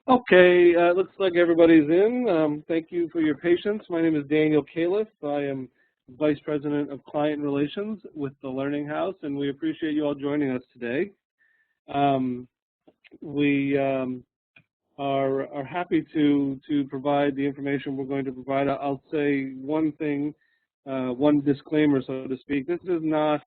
Okay, looks like everybody's in. Thank you for your patience. My name is Daniel Califf. I am Vice President of Client Relations with the Learning House, and we appreciate you all joining us today. We are happy to provide the information we're going to provide. I'll say one thing, one disclaimer, so to speak. This is not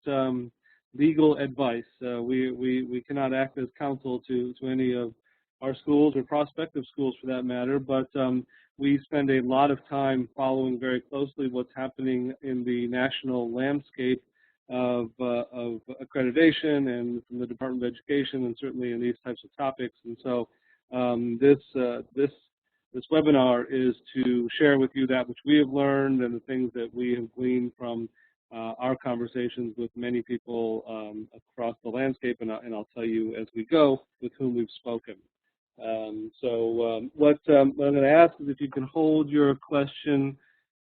legal advice. We cannot act as counsel to any of our schools or prospective schools for that matter, but we spend a lot of time following very closely what's happening in the national landscape of accreditation and from the Department of Education, and certainly in these types of topics. And so this webinar is to share with you that which we have learned and the things that we have gleaned from our conversations with many people across the landscape, and I'll tell you as we go with whom we've spoken. What I'm going to ask is if you can hold your questions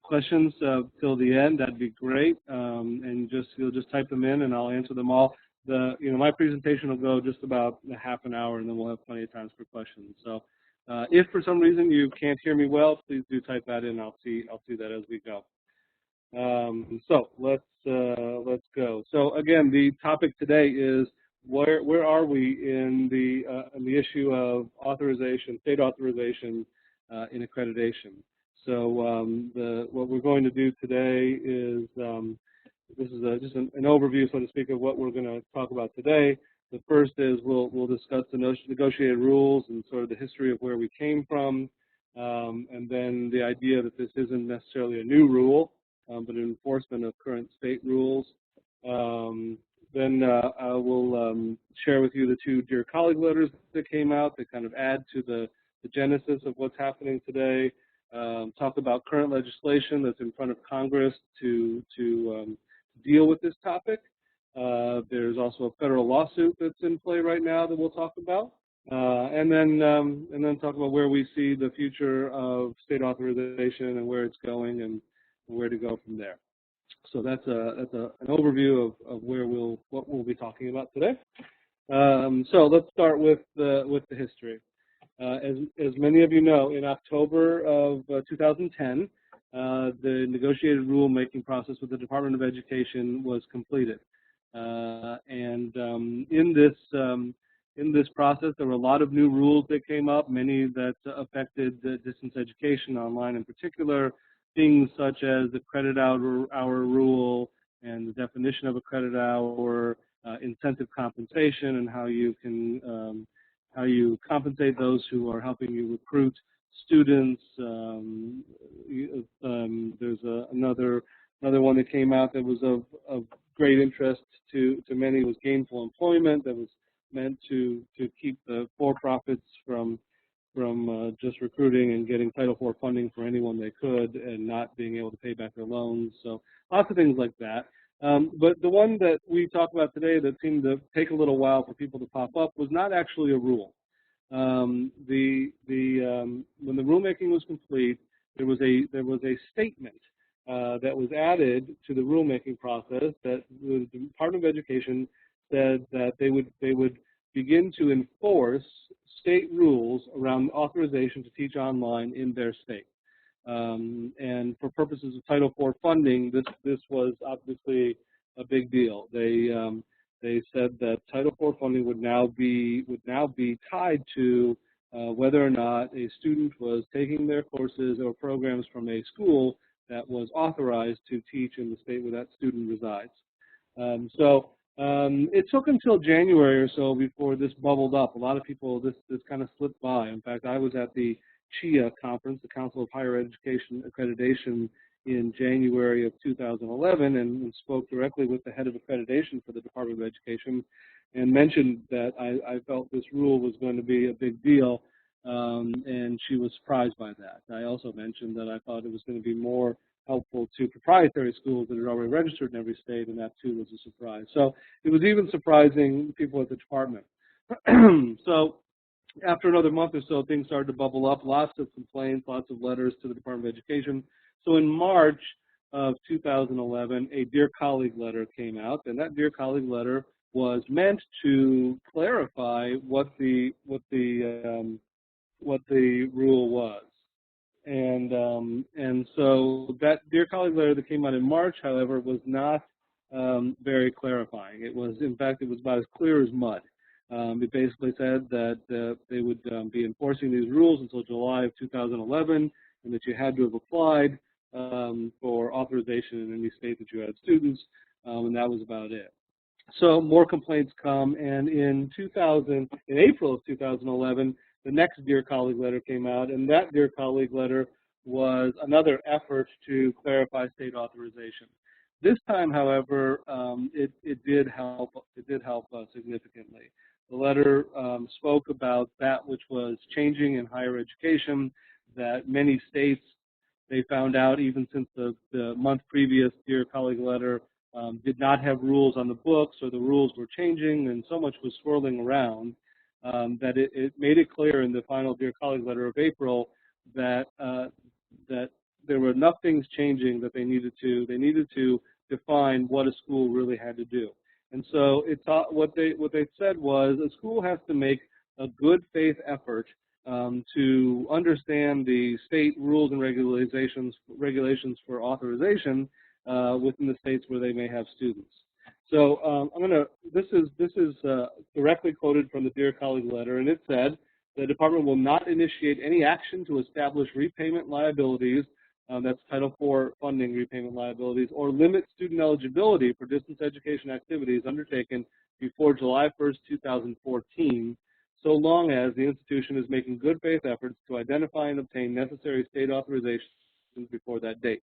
till the end, that'd be great. And you'll just type them in, and I'll answer them all. My presentation will go just about a half an hour, and then we'll have plenty of time for questions. So, if for some reason you can't hear me well, please do type that in. I'll see that as we go. So let's go. So again, the topic today is where are we in the issue of authorization, state authorization in accreditation. So what we're going to do today is this is just an overview, so to speak, of what we're going to talk about today. The first is we'll discuss the negotiated rules and sort of the history of where we came from, and then the idea that this isn't necessarily a new rule, but an enforcement of current state rules. Then I will share with you the two Dear Colleague letters that came out that kind of add to the genesis of what's happening today. Talk about current legislation that's in front of Congress to deal with this topic. There's also a federal lawsuit that's in play right now that we'll talk about, and then talk about where we see the future of state authorization and where it's going and where to go from there. So that's an overview of what we'll be talking about today. So let's start with the history. As many of you know, in October of 2010, the negotiated rulemaking process with the Department of Education was completed, and in this process, there were a lot of new rules that came up, many that affected distance education, online in particular. Things such as the credit hour rule and the definition of a credit hour, incentive compensation, and how you compensate those who are helping you recruit students. There's another one that came out that was of great interest to many, was gainful employment, that was meant to keep the for-profits from just recruiting and getting Title IV funding for anyone they could and not being able to pay back their loans. So lots of things like that. But the one that we talk about today that seemed to take a little while for people to pop up was not actually a rule. When the rulemaking was complete, there was a statement that was added to the rulemaking process that the Department of Education said that they would begin to enforce state rules around authorization to teach online in their state. And for purposes of Title IV funding, this was obviously a big deal. They said that Title IV funding would now be tied to whether or not a student was taking their courses or programs from a school that was authorized to teach in the state where that student resides. It took until January or so before this bubbled up. A lot of people, this kind of slipped by. In fact, I was at the CHIA conference, the Council of Higher Education Accreditation, in January of 2011, and spoke directly with the head of accreditation for the Department of Education, and mentioned that I felt this rule was going to be a big deal, and she was surprised by that. I also mentioned that I thought it was going to be more helpful to proprietary schools that are already registered in every state, and that too was a surprise. So it was even surprising people at the department. So after another month or so, things started to bubble up, lots of complaints, lots of letters to the Department of Education. So in March of 2011, a Dear Colleague letter came out, and that Dear Colleague letter was meant to clarify what the the rule was. And so that Dear Colleague letter that came out in March, however, was not very clarifying. It was, in fact, it was about as clear as mud. It basically said that they would be enforcing these rules until July of 2011, and that you had to have applied for authorization in any state that you had students, and that was about it. So more complaints come, and in April of 2011, the next Dear Colleague letter came out, and that Dear Colleague letter was another effort to clarify state authorization. This time, however, it did help. It did help significantly. The letter spoke about that which was changing in higher education, that many states, they found out even since the month previous Dear Colleague letter, did not have rules on the books, or the rules were changing, and so much was swirling around that it made it clear in the final Dear Colleague letter of April that that there were enough things changing that they needed to define what a school really had to do. And so what they said was a school has to make a good faith effort to understand the state rules and regulations for authorization within the states where they may have students. So this is directly quoted from the Dear Colleague letter, and it said, the department will not initiate any action to establish repayment liabilities, that's Title IV funding repayment liabilities, or limit student eligibility for distance education activities undertaken before July 1st, 2014, so long as the institution is making good faith efforts to identify and obtain necessary state authorizations before that date.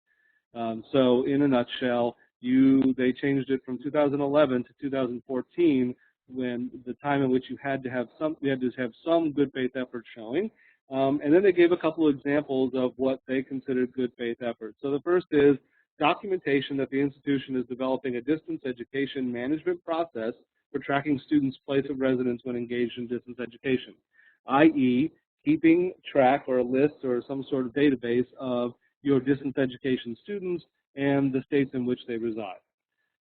So in a nutshell, they changed it from 2011 to 2014, when the time in which you had to have some good faith effort showing. And then they gave a couple of examples of what they considered good faith efforts. So the first is documentation that the institution is developing a distance education management process for tracking students' place of residence when engaged in distance education, i.e. keeping track or a list or some sort of database of your distance education students and the states in which they reside.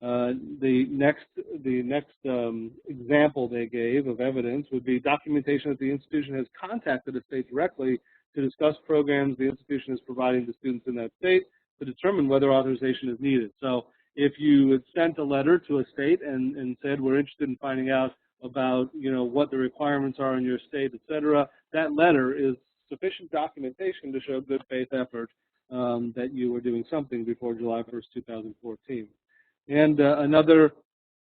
The next example they gave of evidence would be documentation that the institution has contacted a state directly to discuss programs the institution is providing to students in that state to determine whether authorization is needed. So if you had sent a letter to a state and said, we're interested in finding out about what the requirements are in your state, et cetera, that letter is sufficient documentation to show good faith effort that you were doing something before July 1st, 2014. And another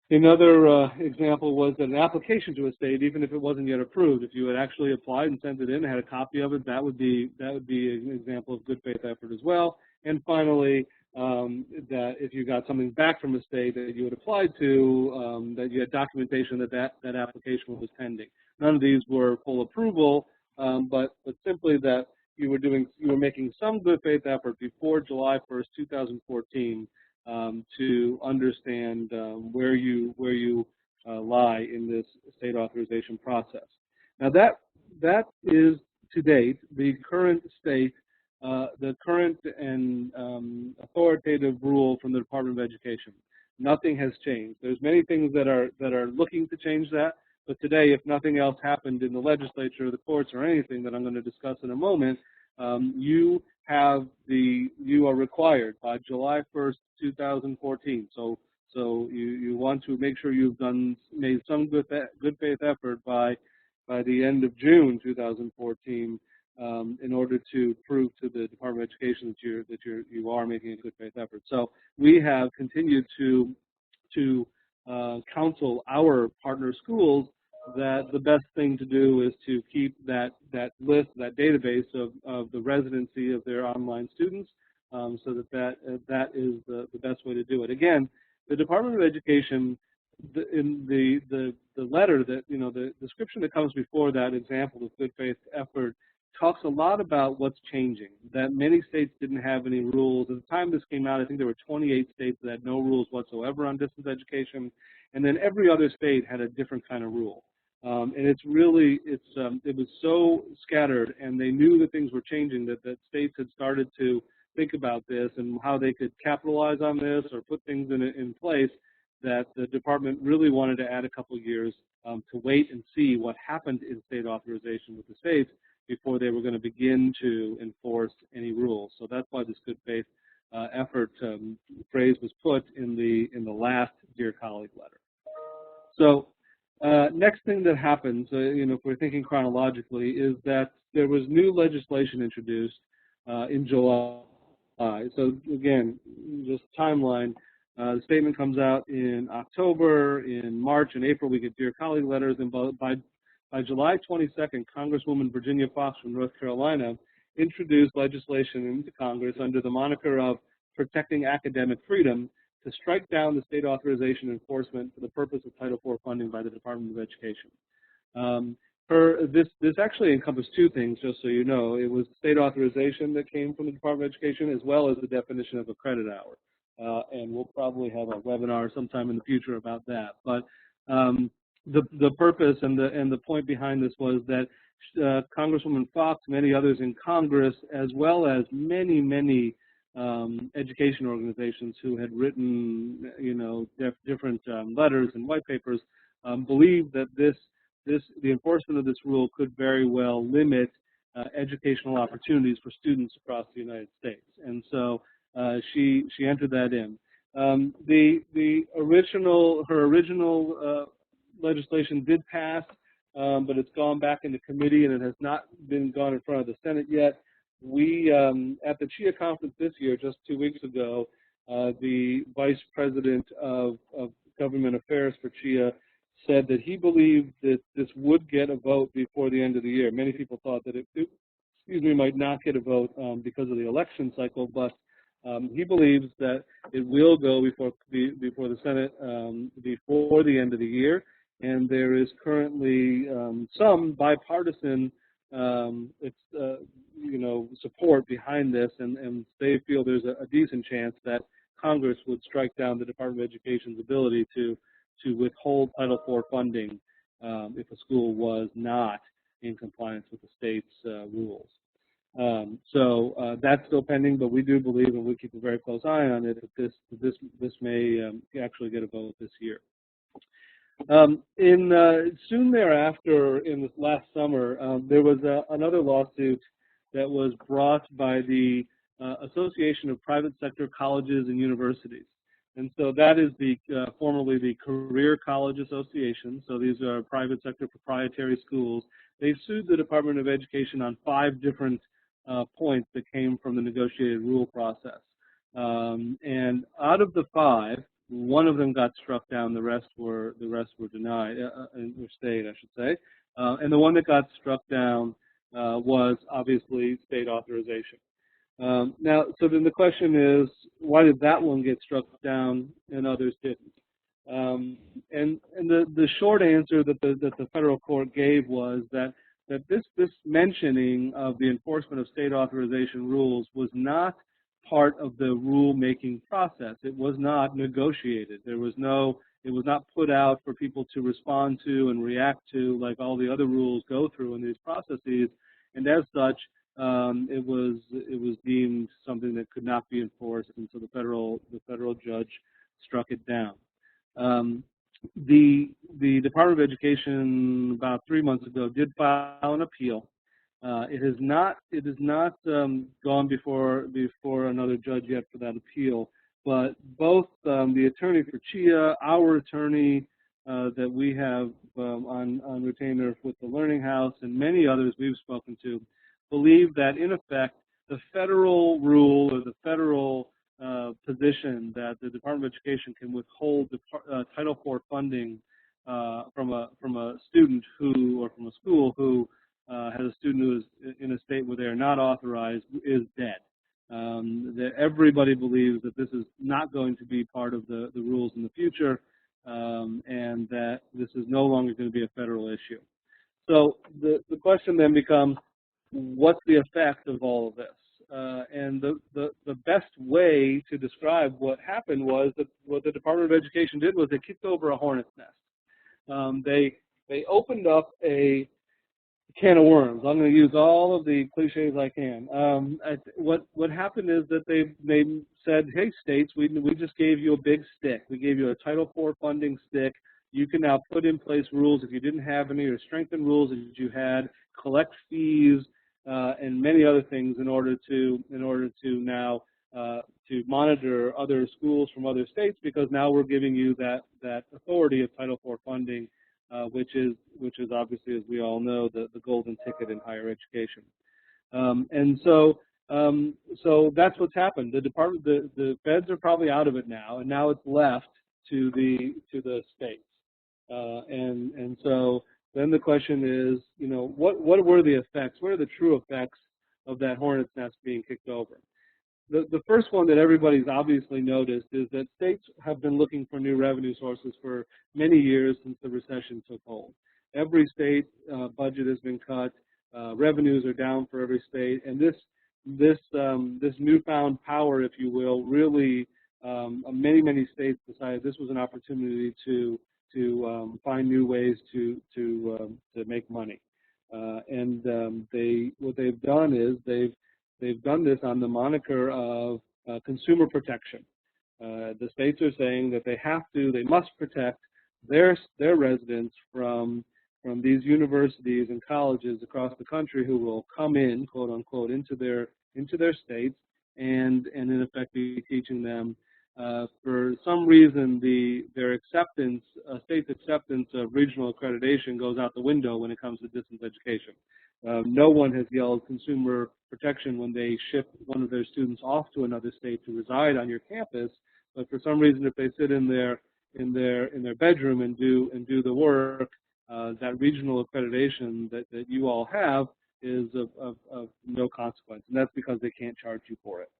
example was that an application to a state, even if it wasn't yet approved, if you had actually applied and sent it in and had a copy of it, that would be an example of good faith effort as well. And finally, that if you got something back from a state that you had applied to, that you had documentation that application was pending. None of these were full approval, but simply that you were making some good faith effort before July 1st, 2014 to understand where you lie in this state authorization process. Now that is to date the current state, the current and authoritative rule from the Department of Education. Nothing has changed. There's many things that are looking to change that, but today, if nothing else happened in the legislature, the courts, or anything that I'm going to discuss in a moment, you are required by July 1st, 2014. So you want to make sure you've made some good faith effort by the end of June 2014 in order to prove to the Department of Education that you are making a good faith effort. So we have continued to counsel our partner schools that the best thing to do is to keep that list, that database of the residency of their online students, so that is the best way to do it. Again, the Department of Education, in the letter that the description that comes before that example of good faith effort talks a lot about what's changing. That many states didn't have any rules at the time this came out. I think there were 28 states that had no rules whatsoever on distance education, and then every other state had a different kind of rule. And it was so scattered, and they knew that things were changing, that states had started to think about this and how they could capitalize on this or put things in place, that the department really wanted to add a couple of years to wait and see what happened in state authorization with the states before they were going to begin to enforce any rules. So that's why this good faith effort phrase was put in the last Dear Colleague letter. So next thing that happens, if we're thinking chronologically, is that there was new legislation introduced in July. So again, just timeline. The statement comes out in October. In March and April, we get Dear Colleague letters, and by July 22nd, Congresswoman Virginia Foxx from North Carolina introduced legislation into Congress under the moniker of Protecting Academic Freedom to strike down the state authorization enforcement for the purpose of Title IV funding by the Department of Education. This actually encompassed two things, just so you know. It was state authorization that came from the Department of Education, as well as the definition of a credit hour. And we'll probably have a webinar sometime in the future about that. But the purpose and the point behind this was that Congresswoman Foxx, many others in Congress, as well as many education organizations who had written, different letters and white papers, believed that the enforcement of this rule could very well limit educational opportunities for students across the United States, and so she entered that in. Her original legislation did pass, but it's gone back into committee and it has not been gone in front of the Senate yet. We, at the CHIA conference this year, just 2 weeks ago, the Vice President of Government Affairs for CHIA said that he believed that this would get a vote before the end of the year. Many people thought that it might not get a vote because of the election cycle, but he believes that it will go before the Senate before the end of the year. And there is currently some bipartisan support behind this, and they feel there's a decent chance that Congress would strike down the Department of Education's ability to withhold Title IV funding if a school was not in compliance with the state's rules. So that's still pending, but we do believe, and we keep a very close eye on it, that this may actually get a vote this year. Soon thereafter, in this last summer, there was another lawsuit that was brought by the Association of Private Sector Colleges and Universities. And so that is formerly the Career College Association. So these are private sector proprietary schools. They sued the Department of Education on 5 different points that came from the negotiated rule process. And out of the 5, one of them got struck down. The rest were denied, or stayed, I should say. And the one that got struck down was obviously state authorization. Now, so then the question is, why did that one get struck down and others didn't? And the short answer that the federal court gave was that this mentioning of the enforcement of state authorization rules was not part of the rule-making process. It was not negotiated. It was not put out for people to respond to and react to like all the other rules go through in these processes. And as such, it was deemed something that could not be enforced, and so the federal judge struck it down. The Department of Education about 3 months ago did file an appeal. It has not gone before another judge yet for that appeal, but both the attorney for CHIA, our attorney that we have on retainer with the Learning House, and many others we've spoken to, believe that in effect the federal rule or the federal position that the Department of Education can withhold Title IV funding from a student or from a school who has a student who is in a state where they are not authorized is dead. That everybody believes that this is not going to be part of the rules in the future, and that this is no longer going to be a federal issue. So the question then becomes, what's the effect of all of this? And the best way to describe what happened was that what the Department of Education did was they kicked over a hornet's nest. They opened up a can of worms. I'm going to use all of the cliches I can. What happened is that they said, hey, states, we just gave you a big stick. We gave you a Title IV funding stick. You can now put in place rules if you didn't have any, or strengthen rules that you had, collect fees, and many other things in order to now to monitor other schools from other states, because now we're giving you that authority of Title IV funding, which is obviously, as we all know, the golden ticket in higher education. And so that's what's happened. The feds are probably out of it now, and now it's left to the states. And so then the question is, what were the effects? What are the true effects of that hornet's nest being kicked over? The first one that everybody's obviously noticed is that states have been looking for new revenue sources for many years since the recession took hold. Every state budget has been cut. Revenues are down for every state, and this newfound power, if you will, really many states decided this was an opportunity to find new ways to make money. What they've done is they've done this on the moniker of consumer protection. The states are saying that they must protect their residents from these universities and colleges across the country who will come in, quote unquote, into their states and in effect be teaching them. For some reason, their acceptance, state's acceptance of regional accreditation goes out the window when it comes to distance education. No one has yelled consumer protection when they ship one of their students off to another state to reside on your campus, but for some reason, if they sit in their bedroom and do the work, that regional accreditation that you all have is of no consequence, and that's because they can't charge you for it.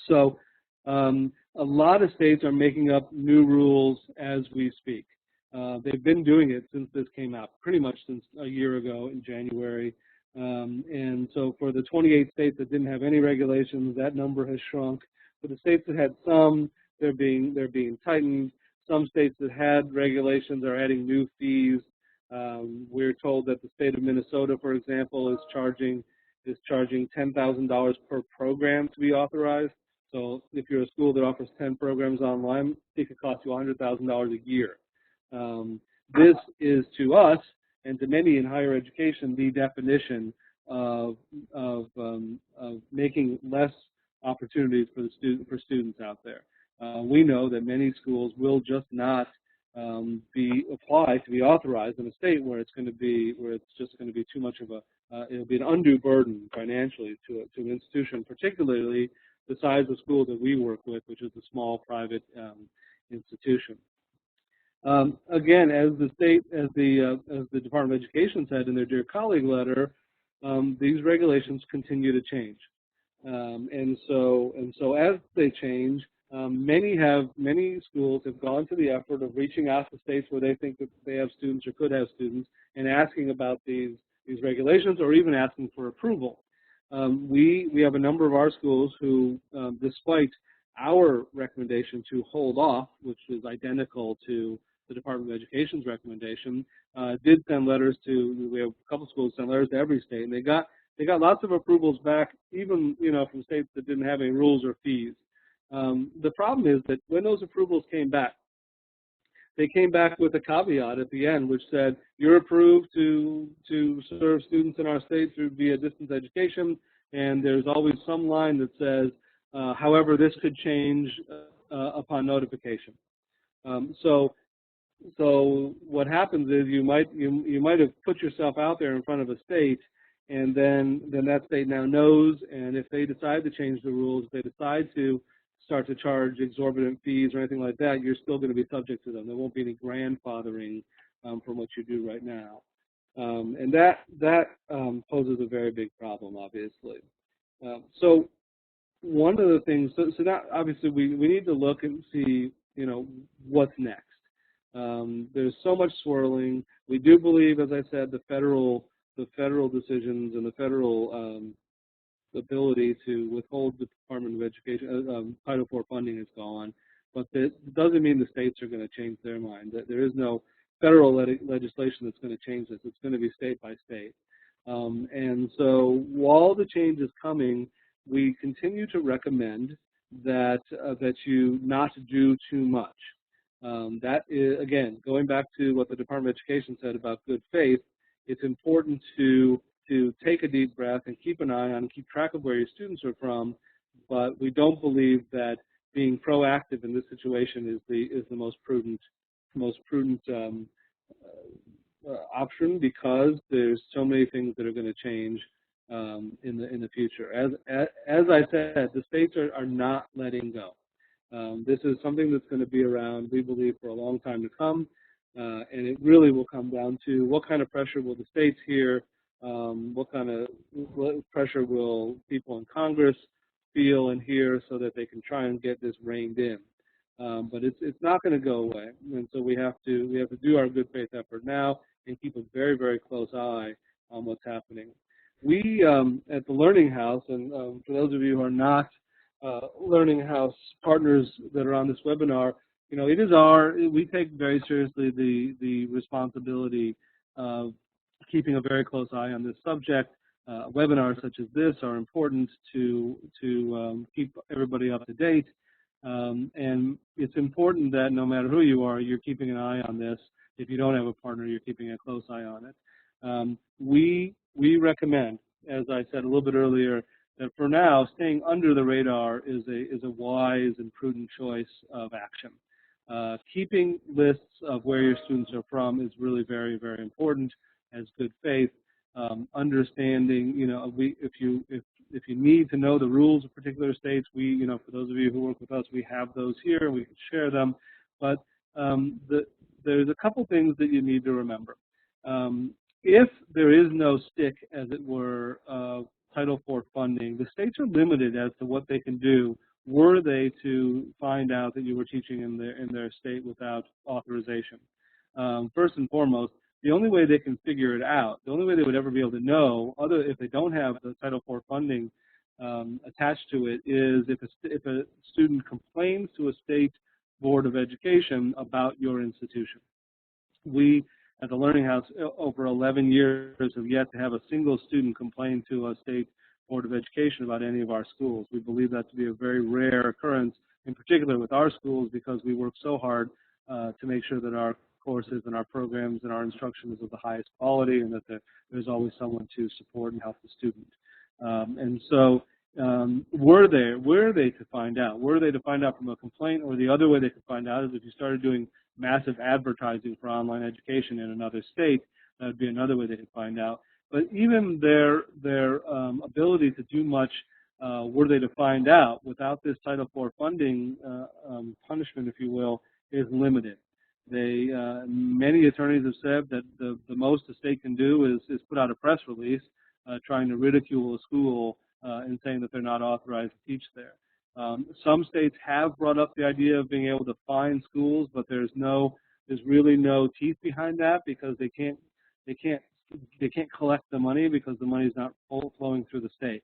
So a lot of states are making up new rules as we speak. They've been doing it since this came out, pretty much since a year ago in January. And so for the 28 states that didn't have any regulations, that number has shrunk. For the states that had some, they're being tightened. Some states that had regulations are adding new fees. We're told that the state of Minnesota, for example, is charging $10,000 per program to be authorized. So if you're a school that offers 10 programs online, it could cost you $100,000 a year. This is, to us and to many in higher education, the definition of making less opportunities for students out there. We know that many schools will just not apply to be authorized in a state where it's just going to be too much of it'll be an undue burden financially to an institution, particularly the size of school that we work with, which is a small private institution. Again, as the Department of Education said in their Dear Colleague letter, these regulations continue to change, and so as they change, many schools have gone to the effort of reaching out to states where they think that they have students or could have students and asking about these regulations or even asking for approval. We have a number of our schools who, despite our recommendation to hold off, which is identical to the Department of Education's recommendation, did send letters to. We have a couple schools send letters to every state, and they got lots of approvals back, even from states that didn't have any rules or fees. The problem is that when those approvals came back, they came back with a caveat at the end, which said you're approved to serve students in our state via distance education, and there's always some line that says, however, this could change upon notification. So what happens is you might have put yourself out there in front of a state, and then that state now knows, and if they decide to change the rules, if they decide to start to charge exorbitant fees or anything like that, you're still going to be subject to them. There won't be any grandfathering from what you do right now. And that poses a very big problem, obviously. So one of the things, so that obviously we need to look and see, what's next. There's so much swirling. We do believe, as I said, the federal decisions and the federal ability to withhold the Department of Education Title IV funding is gone, but it doesn't mean the states are going to change their mind. There is no federal legislation that's going to change this. It's going to be state by state. And so while the change is coming, we continue to recommend that you not do too much. That is, again, going back to what the Department of Education said about good faith, it's important to take a deep breath and keep an eye on and keep track of where your students are from, but we don't believe that being proactive in this situation is the most prudent option, because there's so many things that are going to change in the future. As I said, the states are not letting go. This is something that's going to be around, we believe, for a long time to come, and it really will come down to what kind of pressure will the states hear, what pressure will people in Congress feel and hear, so that they can try and get this reined in. But it's not going to go away, and so we have to do our good faith effort now and keep a very, very close eye on what's happening. We at the Learning House, and for those of you who are not Learning House partners that are on this webinar, we take very seriously the responsibility of keeping a very close eye on this subject. Webinars such as this are important to keep everybody up to date. And it's important that no matter who you are, you're keeping an eye on this. If you don't have a partner, you're keeping a close eye on it. We recommend, as I said a little bit earlier, that for now, staying under the radar is a wise and prudent choice of action. Keeping lists of where your students are from is really very, very important as good faith. Understanding, if you need to know the rules of particular states, for those of you who work with us, we have those here and we can share them. But there's a couple things that you need to remember. If there is no stick, as it were, Title IV funding, the states are limited as to what they can do were they to find out that you were teaching in their state without authorization. First and foremost, the only way they can figure it out, the only way they would ever be able to know, if they don't have the Title IV funding attached to it, is if a student complains to a state board of education about your institution. We, at the Learning House, over 11 years, have yet to have a single student complain to a state board of education about any of our schools. We believe that to be a very rare occurrence, in particular with our schools, because we work so hard to make sure that our courses and our programs and our instruction is of the highest quality, and that there's always someone to support and help the student. And so were they to find out? Were they to find out from a complaint? Or the other way they could find out is if you started doing massive advertising for online education in another state. That would be another way they could find out. But even their ability to do much, were they to find out, without this Title IV funding punishment, if you will, is limited. Many attorneys have said that the most a state can do is put out a press release trying to ridicule a school and saying that they're not authorized to teach there. Some states have brought up the idea of being able to fine schools, but there's really no teeth behind that, because they can't collect the money because the money is not flowing through the state.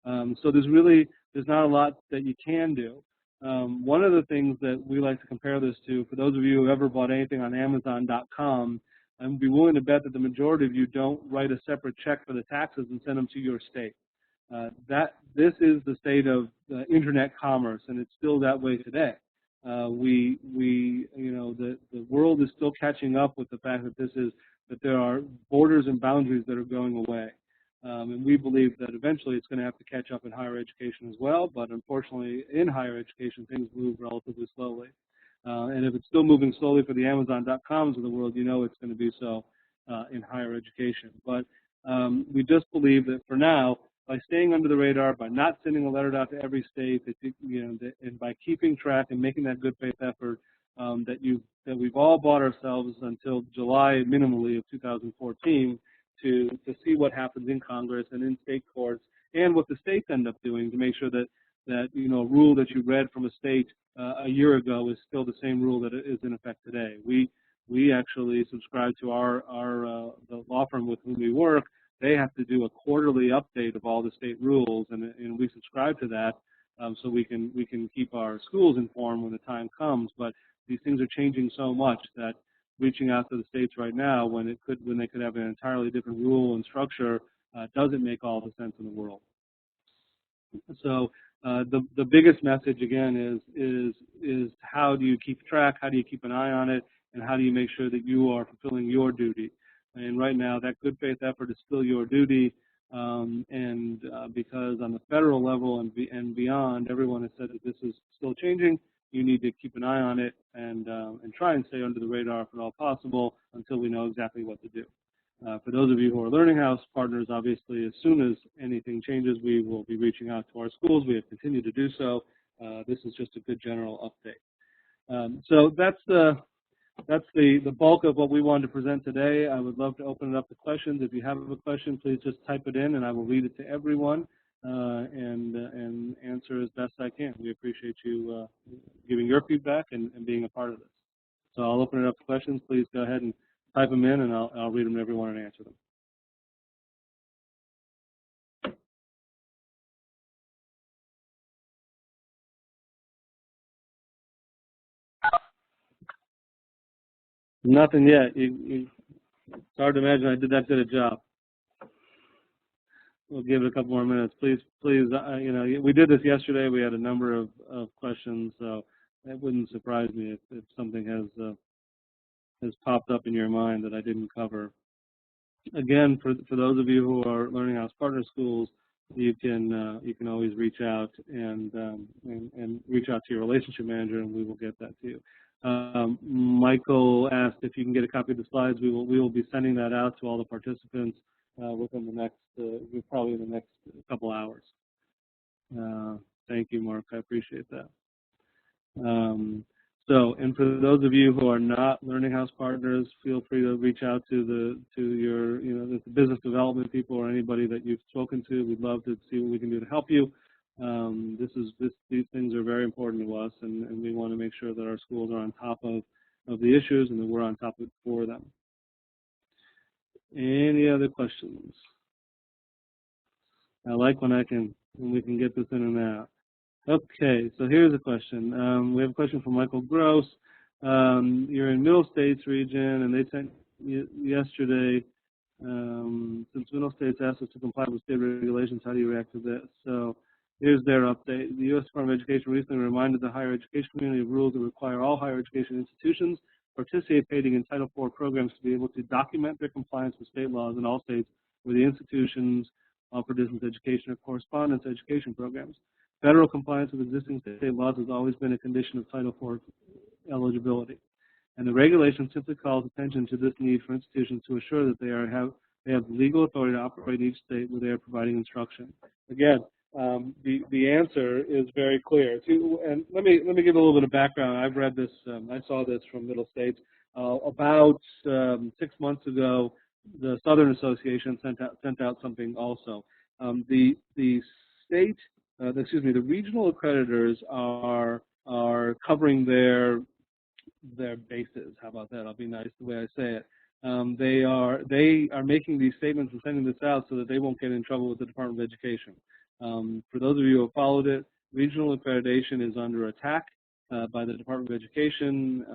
So there's not a lot that you can do. One of the things that we like to compare this to, for those of you who ever bought anything on Amazon.com, I'd be willing to bet that the majority of you don't write a separate check for the taxes and send them to your state. This is the state of internet commerce, and it's still that way today. The world is still catching up with the fact that there are borders and boundaries that are going away. And we believe that eventually it's going to have to catch up in higher education as well, but unfortunately in higher education things move relatively slowly. And if it's still moving slowly for the Amazon.coms of the world, it's going to do so in higher education. But we just believe that for now, by staying under the radar, by not sending a letter out to every state, and by keeping track and making that good faith effort, that we've all bought ourselves until July minimally of 2014 to see what happens in Congress and in state courts, and what the states end up doing to make sure that a rule that you read from a state a year ago is still the same rule that is in effect today. We actually subscribe to the law firm with whom we work. They have to do a quarterly update of all the state rules, and we subscribe to that so we can keep our schools informed when the time comes. But these things are changing so much that reaching out to the states right now, when they could have an entirely different rule and structure, doesn't make all the sense in the world. So the biggest message again is how do you keep track, how do you keep an eye on it, and how do you make sure that you are fulfilling your duty? And right now, that good faith effort is still your duty. Because on the federal level and beyond, everyone has said that this is still changing. You need to keep an eye on it and try and stay under the radar if at all possible until we know exactly what to do. For those of you who are Learning House partners, obviously, as soon as anything changes, we will be reaching out to our schools. We have continued to do so. This is just a good general update. So that's the bulk of what we wanted to present today. I would love to open it up to questions. If you have a question, please just type it in, and I will read it to everyone and answer as best I can. We appreciate you giving your feedback and being a part of this. So I'll open it up to questions. Please go ahead and type them in, and I'll read them to everyone and answer them. Nothing yet. It's hard to imagine I did that good a job. We'll give it a couple more minutes. Please, we did this yesterday. We had a number of questions, so it wouldn't surprise me if something has popped up in your mind that I didn't cover. Again, for those of you who are Learning House Partner Schools, you can always reach out and reach out to your relationship manager, and we will get that to you. Michael asked if you can get a copy of the slides. We will be sending that out to all the participants within the next probably in the next couple hours. Thank you, Mark. I appreciate that. And for those of you who are not Learning House partners, feel free to reach out to your the business development people or anybody that you've spoken to. We'd love to see what we can do to help you. These things are very important to us, and we want to make sure that our schools are on top of the issues and that we're on top of it for them. Any other questions? I like when we can get this in and out. Okay, so here's a question. We have a question from Michael Gross. You're in Middle States region, and they sent yesterday, since Middle States asked us to comply with state regulations, how do you react to this? So here's their update. The U.S. Department of Education recently reminded the higher education community of rules that require all higher education institutions participating in Title IV programs to be able to document their compliance with state laws in all states where the institutions offer distance education or correspondence education programs. Federal compliance with existing state laws has always been a condition of Title IV eligibility, and the regulation simply calls attention to this need for institutions to assure that they have legal authority to operate in each state where they are providing instruction. Again, the answer is very clear. And let me give a little bit of background. I've read this. I saw this from Middle States about 6 months ago. The Southern Association sent out something also. The regional accreditors are covering their bases. How about that? I'll be nice the way I say it. They are making these statements and sending this out so that they won't get in trouble with the Department of Education. For those of you who have followed it, regional accreditation is under attack by the Department of Education.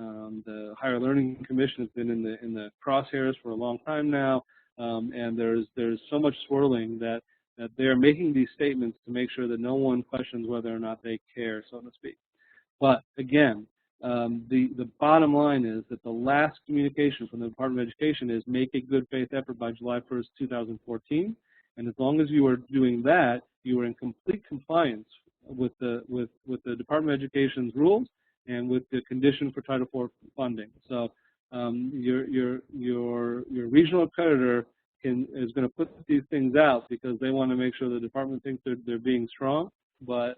The Higher Learning Commission has been in the crosshairs for a long time now, and there's so much swirling that they're making these statements to make sure that no one questions whether or not they care, so to speak. But again, the bottom line is that the last communication from the Department of Education is make a good faith effort by July 1st, 2014. And as long as you are doing that, you are in complete compliance with the Department of Education's rules and with the condition for Title IV funding. So your regional accreditor is going to put these things out because they want to make sure the department thinks they're being strong, but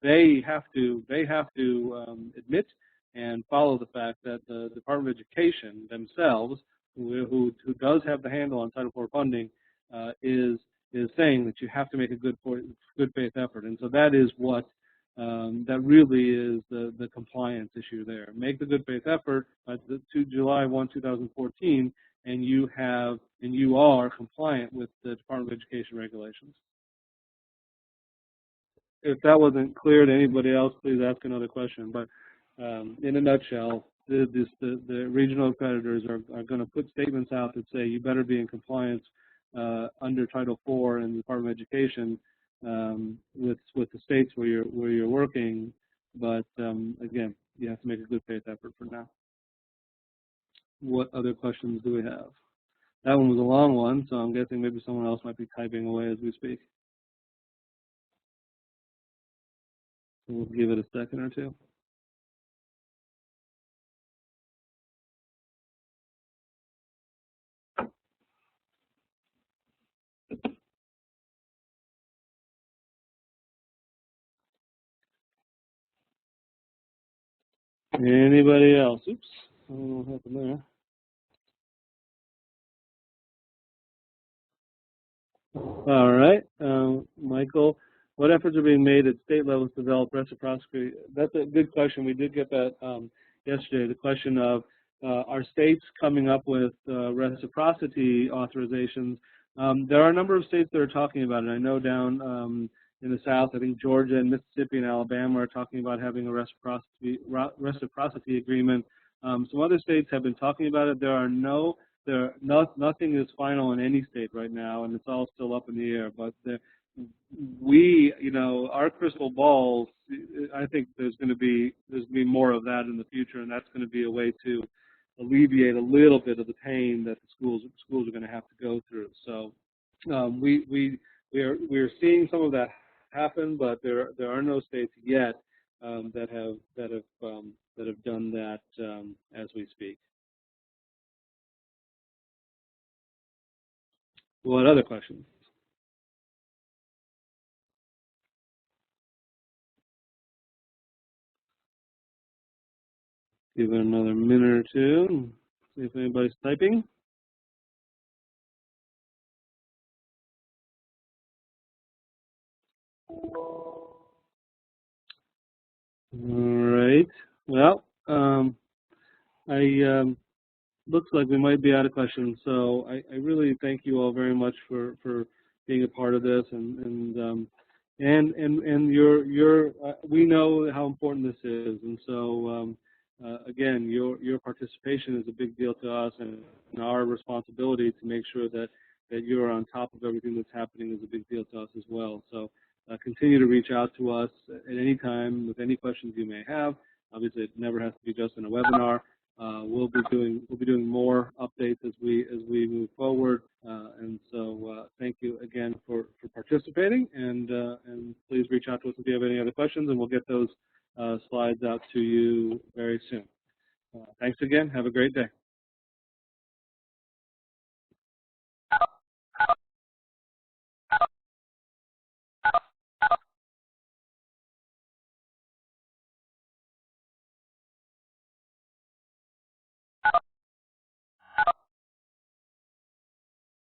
they have to admit and follow the fact that the Department of Education themselves, who does have the handle on Title IV funding, is saying that you have to make a good faith effort, and so that is what that really is the compliance issue there. Make the good faith effort by July 1, 2014, and you are compliant with the Department of Education regulations. If that wasn't clear to anybody else, please ask another question. But in a nutshell, the regional accreditors are going to put statements out that say you better be in compliance under Title IV in the Department of Education with the states where you're working. But again, you have to make a good faith effort for now. What other questions do we have? That one was a long one, so I'm guessing maybe someone else might be typing away as we speak. So we'll give it a second or two. Anybody else? Oops, I don't know what happened there. All right, Michael, what efforts are being made at state levels to develop reciprocity? That's a good question. We did get that yesterday. The question of are states coming up with reciprocity authorizations? There are a number of states that are talking about it. I know down in the South, I think Georgia and Mississippi and Alabama are talking about having a reciprocity agreement. Some other states have been talking about it. Nothing is final in any state right now, and it's all still up in the air. But our crystal balls, I think there's going to be more of that in the future, and that's going to be a way to alleviate a little bit of the pain that the schools are going to have to go through. So we are seeing some of that happen, but there are no states yet that have done that as we speak. What other questions? Give it another minute or two. See if anybody's typing. All right. Well, looks like we might be out of questions. So I really thank you all very much for being a part of this, and we know how important this is, and so again, your participation is a big deal to us, and our responsibility to make sure that you're on top of everything that's happening is a big deal to us as well. So continue to reach out to us at any time with any questions you may have. Obviously, it never has to be just in a webinar. We'll be doing more updates as we move forward, and so thank you again for participating, and please reach out to us if you have any other questions, and we'll get those slides out to you very soon. Thanks again. Have a great day.